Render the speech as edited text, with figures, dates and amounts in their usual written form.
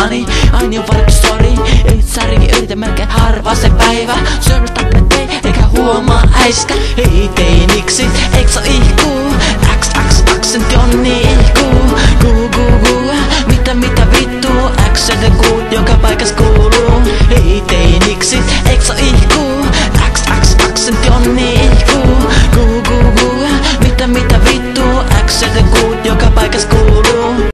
huolissani. Aini on varattu sori, itsarikin yritän melkein harva se päivä. Syönyt tablettei eikä huomaa äiskä. Ei teiniksi, eiks oo ihkuu? XXX Jonni ihkuu. Mitä vittu, X joka paikas kuuluu.